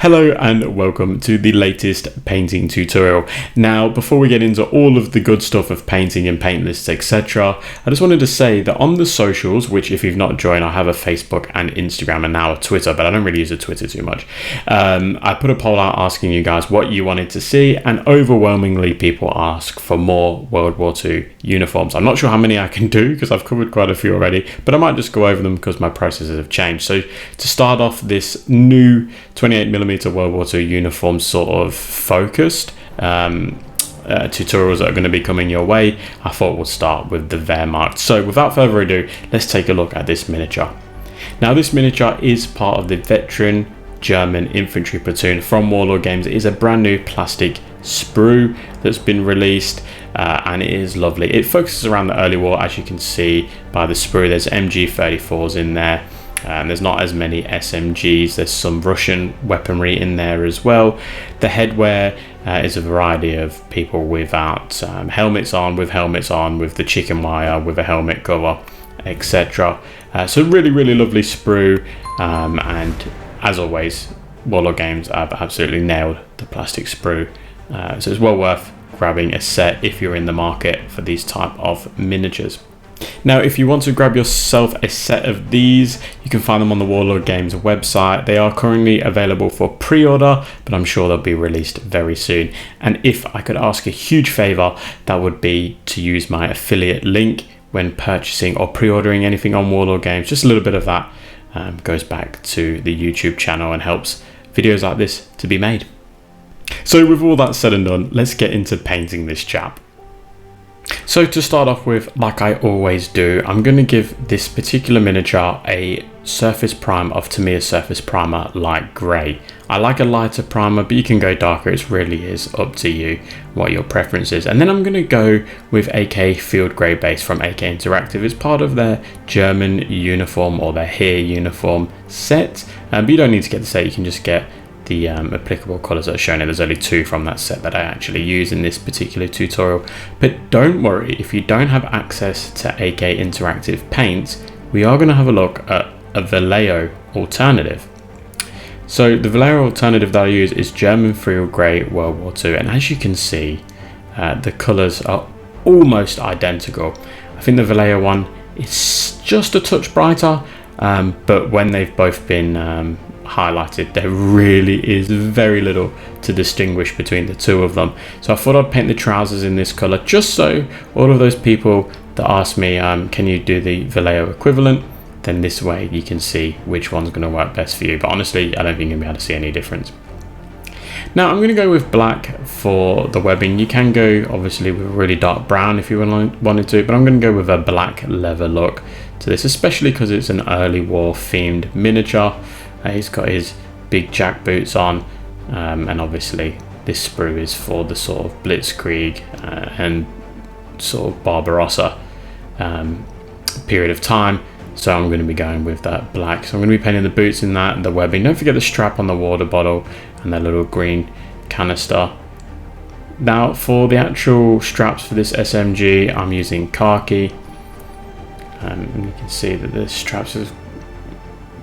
Hello and welcome to the latest painting tutorial. Now, before we get into all of the good stuff of painting and paint lists, etc., I just wanted to say that on the socials, which if you've not joined, I have a Facebook and Instagram and now a Twitter, but I don't really use a Twitter too much. I put a poll out asking you guys what you wanted to see, and overwhelmingly people ask for more World War II uniforms. I'm not sure how many I can do because I've covered quite a few already, but I might just go over them because my processes have changed. So to start off this new 28mm World War II uniform sort of focused tutorials that are going to be coming your way, I thought we'll start with the Wehrmacht. So without further ado, let's take a look at this miniature. Now this miniature is part of the Veteran German Infantry Platoon from Warlord Games. It is a brand new plastic sprue that's been released and it is lovely. It focuses around the early war, as you can see by the sprue. There's MG34s in there. There's not as many SMGs. There's some Russian weaponry in there as well. The headwear is a variety of people without helmets on, with helmets on, with the chicken wire, with a helmet cover, etc. So really lovely sprue, and as always, Warlord Games have absolutely nailed the plastic sprue. So it's well worth grabbing a set if you're in the market for these type of miniatures. Now, if you want to grab yourself a set of these, you can find them on the Warlord Games website. They are currently available for pre-order, but I'm sure they'll be released very soon. And if I could ask a huge favor, that would be to use my affiliate link when purchasing or pre-ordering anything on Warlord Games. Just a little bit of that goes back to the YouTube channel and helps videos like this to be made. So with all that said and done, let's get into painting this chap. So to start off with, like I always do, I'm going to give this particular miniature a surface prime of Tamiya surface primer light grey. I like a lighter primer, but you can go darker. It really is up to you what your preference is. And then I'm going to go with AK Field Grey base from AK Interactive. It's part of their German uniform or their Heer uniform set, but you don't need to get the set. You can just get the applicable colours that are shown. There's only two from that set that I actually use in this particular tutorial, but don't worry if you don't have access to AK Interactive paints. We are going to have a look at a Vallejo alternative. So the Vallejo alternative that I use is German Field Grey World War II, and as you can see, the colours are almost identical. I think the Vallejo one is just a touch brighter, but when they've both been highlighted, there really is very little to distinguish between the two of them. So I thought I'd paint the trousers in this color, just so all of those people that ask me can you do the Vallejo equivalent, then this way you can see which one's going to work best for you. But honestly, I don't think you're going to be able to see any difference. Now I'm going to go with black for the webbing. You can go obviously with a really dark brown if you wanted to, but I'm going to go with a black leather look to this, especially because it's an early war themed miniature. He's got his big jack boots on, and obviously this sprue is for the sort of blitzkrieg and sort of Barbarossa period of time. So I'm going to be going with that black. So I'm going to be painting the boots in that, the webbing. Don't forget the strap on the water bottle and that little green canister. Now for the actual straps for this SMG, I'm using khaki. And you can see that the straps are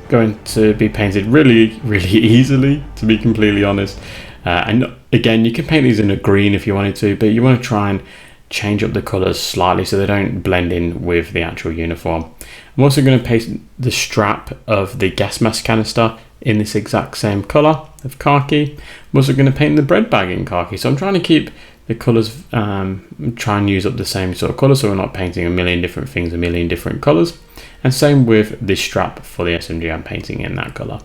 going to be painted really easily, to be completely honest. And again, you can paint these in a green if you wanted to, but you want to try and change up the colors slightly so they don't blend in with the actual uniform. I'm also going to paint the strap of the gas mask canister in this exact same color of khaki. I'm also going to paint the bread bag in khaki, so I'm trying to keep the colors, try and use up the same sort of color, so we're not painting a million different things, a million different colors. And same with the strap for the SMG, I'm painting in that color.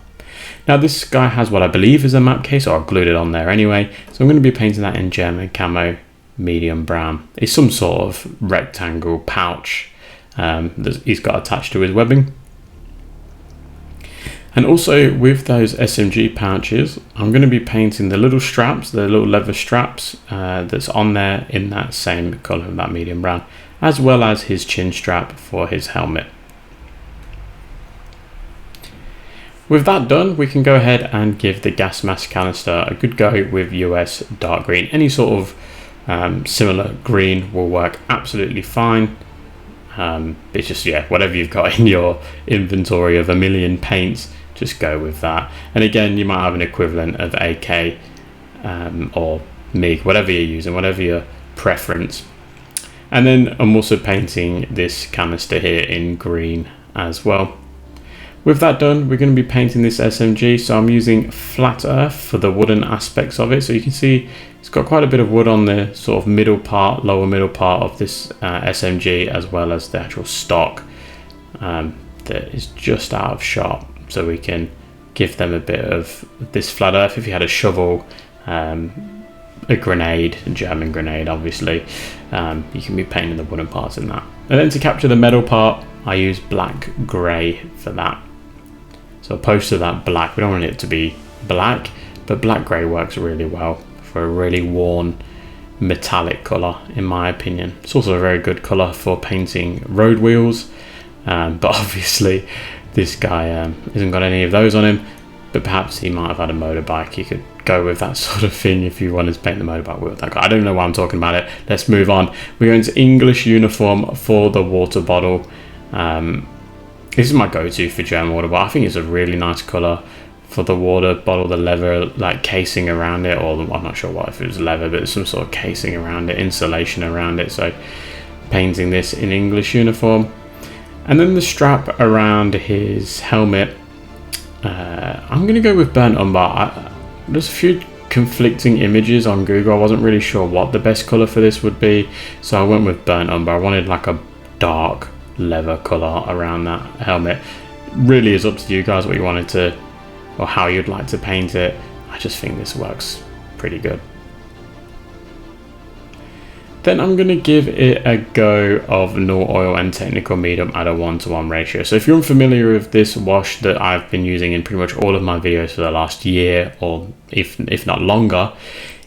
Now this guy has what I believe is a map case, or I've glued it on there anyway, so I'm going to be painting that in German camo medium brown. It's some sort of rectangle pouch that he's got attached to his webbing. And also with those SMG pouches, I'm going to be painting the little straps, the little leather straps that's on there in that same color, that medium brown, as well as his chin strap for his helmet. With that done, we can go ahead and give the gas mask canister a good go with US dark green. Any sort of similar green will work absolutely fine. It's just, yeah, whatever you've got in your inventory of a million paints, just go with that. And again, you might have an equivalent of AK or MiG, whatever you're using, whatever your preference. And then I'm also painting this canister here in green as well. With that done, we're going to be painting this SMG. So I'm using flat earth for the wooden aspects of it. So you can see it's got quite a bit of wood on the sort of middle part, lower middle part of this SMG, as well as the actual stock that is just out of shot. So we can give them a bit of this flat earth. If you had a shovel, a grenade, a German grenade obviously, you can be painting the wooden parts in that. And then to capture the metal part, I use black grey for that. So opposed to that black, we don't want it to be black, but black grey works really well for a really worn metallic colour, in my opinion. It's also a very good colour for painting road wheels, but obviously this guy hasn't got any of those on him, but perhaps he might have had a motorbike. You could go with that sort of thing if you wanted to paint the motorbike wheel. That guy. I don't know why I'm talking about it. Let's move on. We're going to English uniform for the water bottle. This is my go-to for German water bottle. I think it's a really nice colour for the water bottle. The leather like casing around it, or I'm not sure what, if it was leather, but some sort of casing around it, insulation around it. So painting this in English uniform. And then the strap around his helmet, I'm going to go with burnt umber. There's a few conflicting images on Google. I wasn't really sure what the best colour for this would be, so I went with burnt umber. I wanted like a dark leather colour around that helmet. Really is up to you guys what you wanted to, or how you'd like to paint it. I just think this works pretty good. Then I'm going to give it a go of null oil and technical medium at a 1:1 ratio. So if you're unfamiliar with this wash that I've been using in pretty much all of my videos for the last year, or if not longer,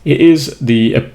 it is the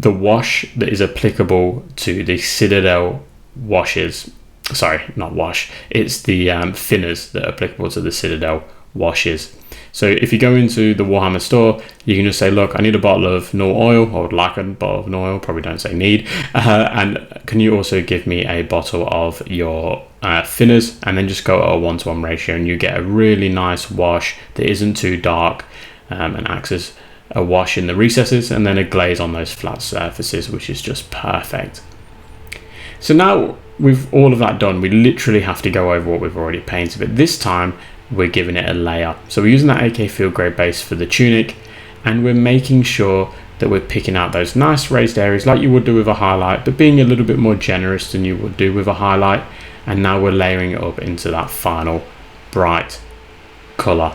wash that is applicable to the Citadel washes. Sorry, not wash. It's the thinners that are applicable to the Citadel washes. So if you go into the Warhammer store, you can just say, look, I need a bottle of null oil, or would like a bottle of null oil, probably don't say need, and can you also give me a bottle of your thinners, and then just go at a 1:1 ratio, and you get a really nice wash that isn't too dark, and acts as a wash in the recesses, and then a glaze on those flat surfaces, which is just perfect. So now with all of that done, we literally have to go over what we've already painted, but this time we're giving it a layer. So we're using that AK field grey base for the tunic, and we're making sure that we're picking out those nice raised areas like you would do with a highlight, but being a little bit more generous than you would do with a highlight. And now we're layering it up into that final bright colour.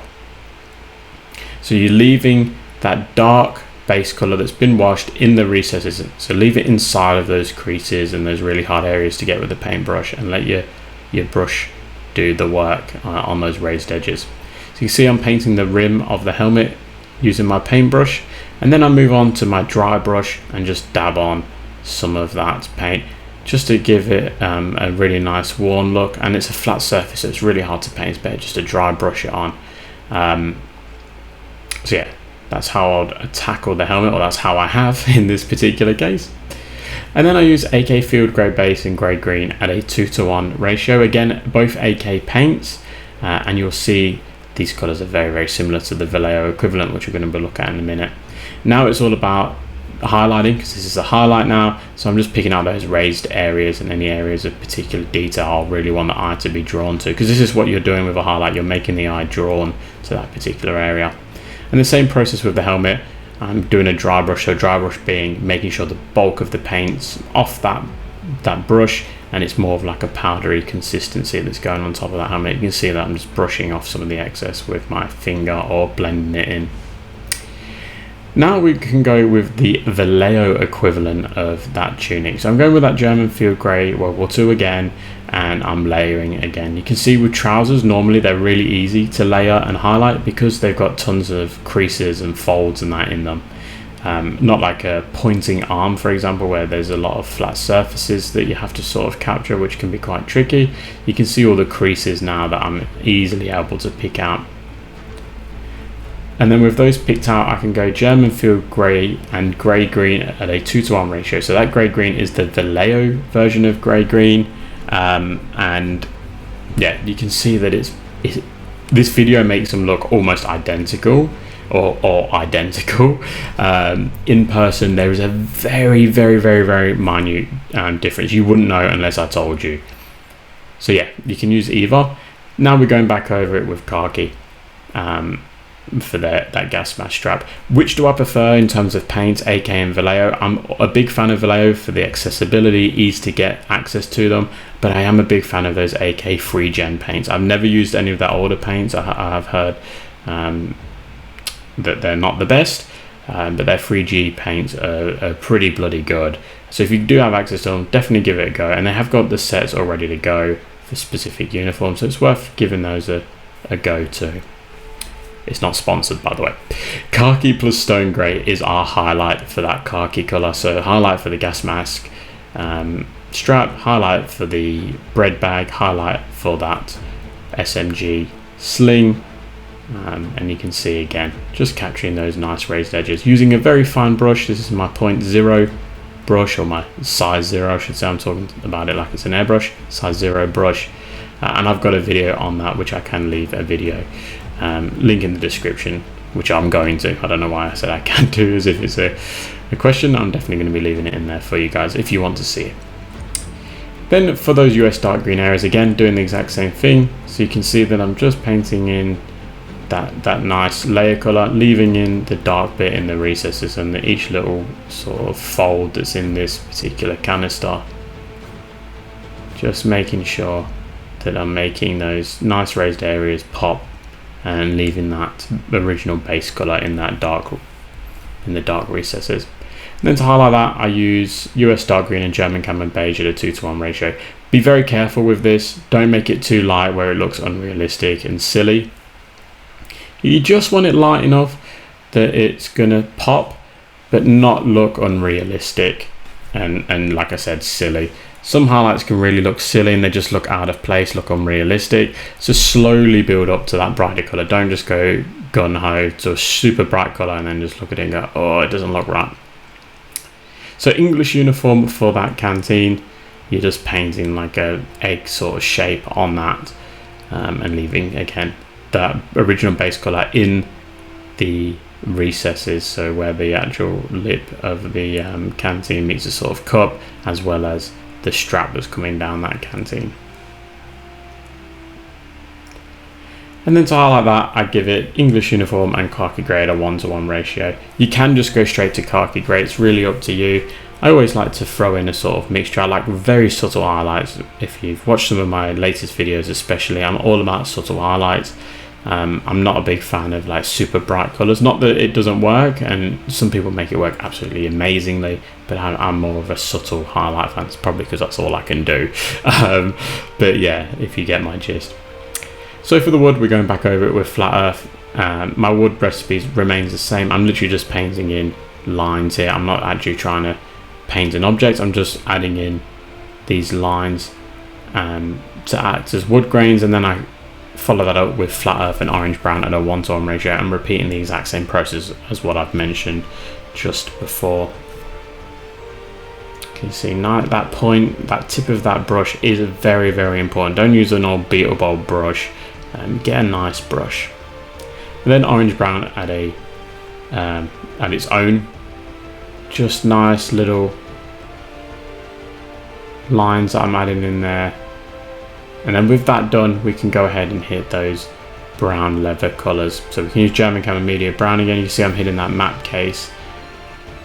So you're leaving that dark base colour that's been washed in the recesses, so leave it inside of those creases and those really hard areas to get with the paintbrush, and let your brush do the work on those raised edges. So you see I'm painting the rim of the helmet using my paintbrush, and then I move on to my dry brush and just dab on some of that paint just to give it a really nice worn look. And it's a flat surface, so it's really hard to paint. It's better just to dry brush it on. So yeah, that's how I'd tackle the helmet, or that's how I have in this particular case. And then I use AK field grey base and grey green at a 2:1 ratio. Again, both AK paints, and you'll see these colours are very, very similar to the Vallejo equivalent, which we're going to look at in a minute. Now it's all about highlighting, because this is a highlight now. So I'm just picking out those raised areas and any areas of particular detail I really want the eye to be drawn to, because this is what you're doing with a highlight. You're making the eye drawn to that particular area. And the same process with the helmet. I'm doing a dry brush, so dry brush being making sure the bulk of the paint's off that brush, and it's more of like a powdery consistency that's going on top of that helmet. You can see that I'm just brushing off some of the excess with my finger or blending it in. Now we can go with the Vallejo equivalent of that tunic. So I'm going with that German field grey World War II again, and I'm layering again. You can see with trousers, normally they're really easy to layer and highlight because they've got tons of creases and folds and that in them. Not like a pointing arm, for example, where there's a lot of flat surfaces that you have to sort of capture, which can be quite tricky. You can see all the creases now that I'm easily able to pick out. And then with those picked out, I can go German field grey and grey green at a 2:1 ratio. So that grey green is the Vallejo version of grey green. And yeah, you can see that it's this video makes them look almost identical, or identical. In person, there is a very, very, very, very minute difference. You wouldn't know unless I told you. So yeah, you can use either. Now we're going back over it with khaki for that gas mask strap. Which do I prefer in terms of paints, AK and Vallejo? I'm a big fan of Vallejo for the accessibility, ease to get access to them, but I am a big fan of those AK 3 gen paints. I've never used any of that older paints. I have heard that they're not the best, but their 3G paints are pretty bloody good. So if you do have access to them, definitely give it a go. And they have got the sets all ready to go for specific uniforms, so it's worth giving those a go too. It's not sponsored, by the way. Khaki plus stone grey is our highlight for that khaki colour. So highlight for the gas mask strap, highlight for the bread bag, highlight for that SMG sling. And you can see again, just capturing those nice raised edges using a very fine brush. This is my 0.0 brush, or my size 0 I should say. I'm talking about it like it's an airbrush, size 0 brush. And I've got a video on that, which I can leave a video link in the description, which I'm going to. I don't know why I said I can't do, as if it's a question. I'm definitely going to be leaving it in there for you guys if you want to see it. Then for those US dark green areas, again doing the exact same thing. So you can see that I'm just painting in that nice layer color, leaving in the dark bit in the recesses and each little sort of fold that's in this particular canister. Just making sure that I'm making those nice raised areas pop and leaving that original base color in that in the dark recesses. And then to highlight that, I use US dark green and German camo beige at a 2:1 ratio. Be very careful with this. Don't make it too light where it looks unrealistic and silly. You just want it light enough that it's gonna pop, but not look unrealistic and like I said, silly. Some highlights can really look silly and they just look out of place, look unrealistic. So slowly build up to that brighter color. Don't just go gun-ho to a super bright color and then just look at it and go, oh, it doesn't look right. So English uniform for that canteen, you're just painting like a egg sort of shape on that, and leaving again that original base color in the recesses, so where the actual lip of the canteen meets a sort of cup, as well as the strap that's coming down that canteen. And then to highlight that, I give it English uniform and khaki grey at a 1:1 ratio. You can just go straight to khaki grey, it's really up to you. I always like to throw in a sort of mixture. I like very subtle highlights. If you've watched some of my latest videos especially, I'm all about subtle highlights. I'm not a big fan of like super bright colors. Not that it doesn't work, and some people make it work absolutely amazingly, but I'm more of a subtle highlight fan. It's probably because that's all I can do. But yeah, if you get my gist. So for the wood, we're going back over it with flat earth. My wood recipe remains the same. I'm literally just painting in lines here. I'm not actually trying to paint an object. I'm just adding in these lines to act as wood grains, and then I follow that up with flat earth and orange brown at a 1:1 ratio, and repeating the exact same process as what I've mentioned just before. You can see now at that point, that tip of that brush is very, very important. Don't use an old beetle bowl brush, get a nice brush. And then orange brown at its own, just nice little lines that I'm adding in there. And then with that done, we can go ahead and hit those brown leather colors. So we can use German camo media brown again. You see I'm hitting that map case.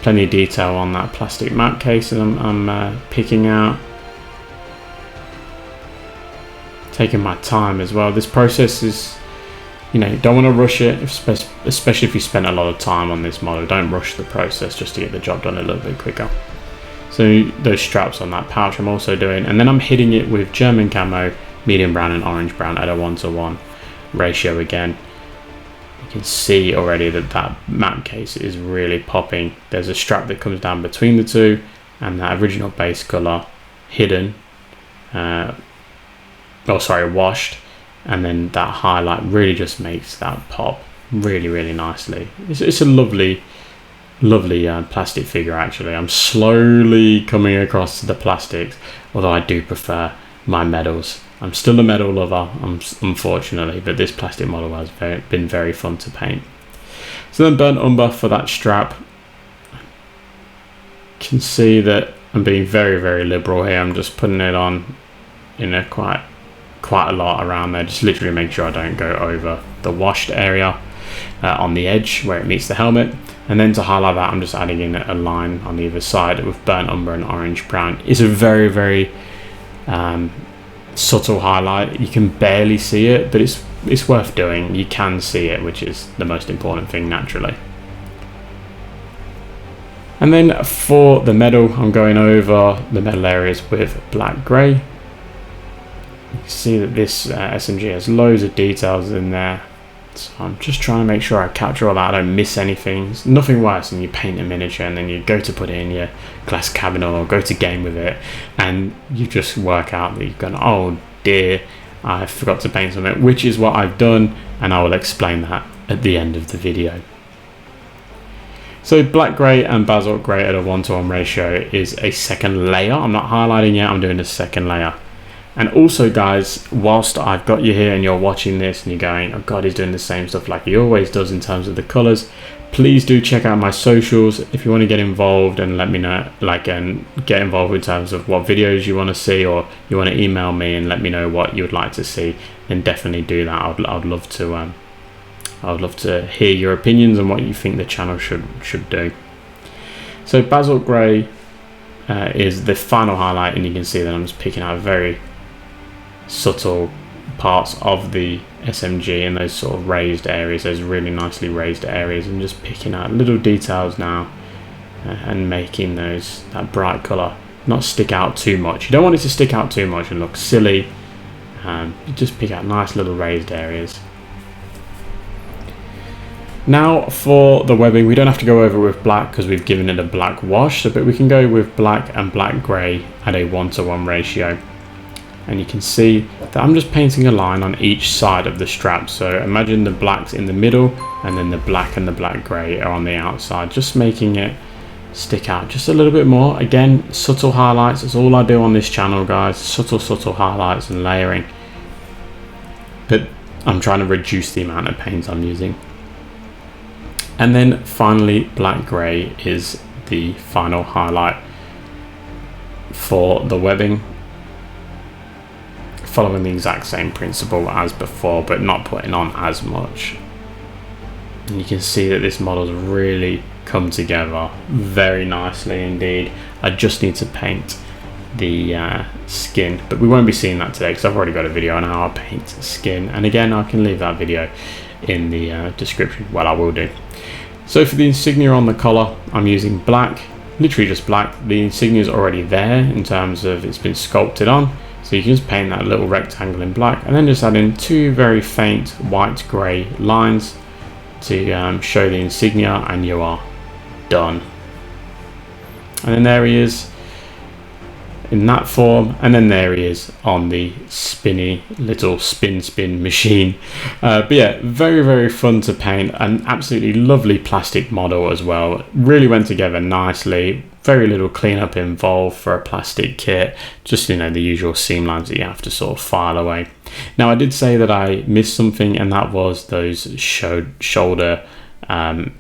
Plenty of detail on that plastic map case that I'm picking out. Taking my time as well. This process is, you don't want to rush it, especially if you spend a lot of time on this model. Don't rush the process just to get the job done a little bit quicker. So those straps on that pouch I'm also doing, and then I'm hitting it with German camo, medium brown and orange brown at a 1:1 ratio again. You can see already that that map case is really popping. There's a strap that comes down between the two, and that original base color hidden, washed, and then that highlight really just makes that pop really, really nicely. It's a lovely plastic figure actually. I'm slowly coming across the plastics, although I do prefer my metals I'm still a medal lover, unfortunately, but this plastic model has been very fun to paint. So then burnt umber for that strap. You can see that I'm being very, very liberal here. I'm just putting it on, you know, quite a lot around there. Just literally make sure I don't go over the washed area on the edge where it meets the helmet. And then to highlight that, I'm just adding in a line on either side with burnt umber and orange brown. It's a very, very subtle highlight. You can barely see it, but it's worth doing. You can see it, which is the most important thing naturally. And then for the medal, I'm going over the medal areas with black grey. You can see that this SMG has loads of details in there. So I'm just trying to make sure I capture all that, I don't miss anything. It's nothing worse than you paint a miniature and then you go to put it in your glass cabinet or go to game with it and you just work out that you've gone, oh dear, I forgot to paint something, which is what I've done, and I will explain that at the end of the video. So black grey and basalt grey at a 1:1 ratio is a second layer. I'm not highlighting yet, I'm doing a second layer. And also guys, whilst I've got you here and you're watching this and you're going, oh god, he's doing the same stuff like he always does in terms of the colours, please do check out my socials if you want to get involved and let me know, and get involved in terms of what videos you want to see, or you want to email me and let me know what you would like to see, then definitely do that. I'd love to hear your opinions on what you think the channel should do. So basalt grey is the final highlight, and you can see that I'm just picking out very subtle parts of the SMG in those sort of raised areas, those really nicely raised areas, and just picking out little details now and making that bright colour not stick out too much. You don't want it to stick out too much and look silly. You just pick out nice little raised areas. Now for the webbing, we don't have to go over with black because we've given it a black wash, but we can go with black and black grey at a 1:1 ratio. And you can see that I'm just painting a line on each side of the strap. So imagine the black's in the middle and then the black and the black grey are on the outside, just making it stick out just a little bit more. Again, subtle highlights, that's all I do on this channel guys, subtle highlights and layering. But I'm trying to reduce the amount of paint I'm using. And then finally, black grey is the final highlight for the webbing, following the exact same principle as before, but not putting on as much. And you can see that this model's really come together very nicely indeed. I just need to paint the skin, but we won't be seeing that today because I've already got a video on how I paint skin, and again I can leave that video in the description. Well, I will do. So for the insignia on the collar, I'm using black, literally just black. The insignia is already there in terms of it's been sculpted on, so you can just paint that little rectangle in black and then just add in two very faint white grey lines to show the insignia, and you are done. And then there he is in that form, and then there he is on the spinny little spin machine. But yeah, very fun to paint, an absolutely lovely plastic model as well. Really went together nicely, very little cleanup involved for a plastic kit, just, you know, the usual seam lines that you have to sort of file away. Now I did say that I missed something, and that was those shoulder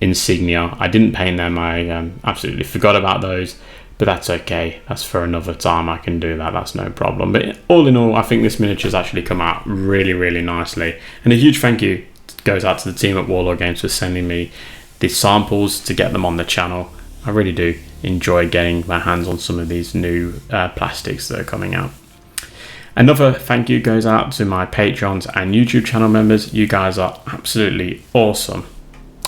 insignia. I didn't paint them, I absolutely forgot about those. But that's okay, that's for another time, I can do that, that's no problem. But all in all, I think this miniature's actually come out really nicely. And a huge thank you goes out to the team at Warlord Games for sending me the samples to get them on the channel. I really do enjoy getting my hands on some of these new plastics that are coming out. Another thank you goes out to my Patreons and YouTube channel members. You guys are absolutely awesome.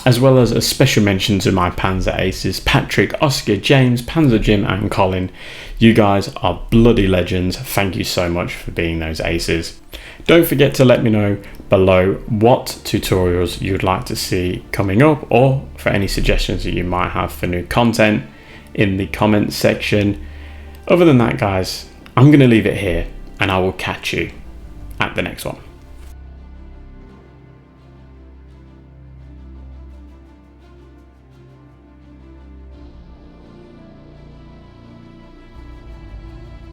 As well as a special mention to my Panzer Aces, Patrick, Oscar, James, Panzer Jim and Colin. You guys are bloody legends. Thank you so much for being those aces. Don't forget to let me know below what tutorials you'd like to see coming up, or for any suggestions that you might have for new content in the comments section. Other than that guys, I'm going to leave it here and I will catch you at the next one.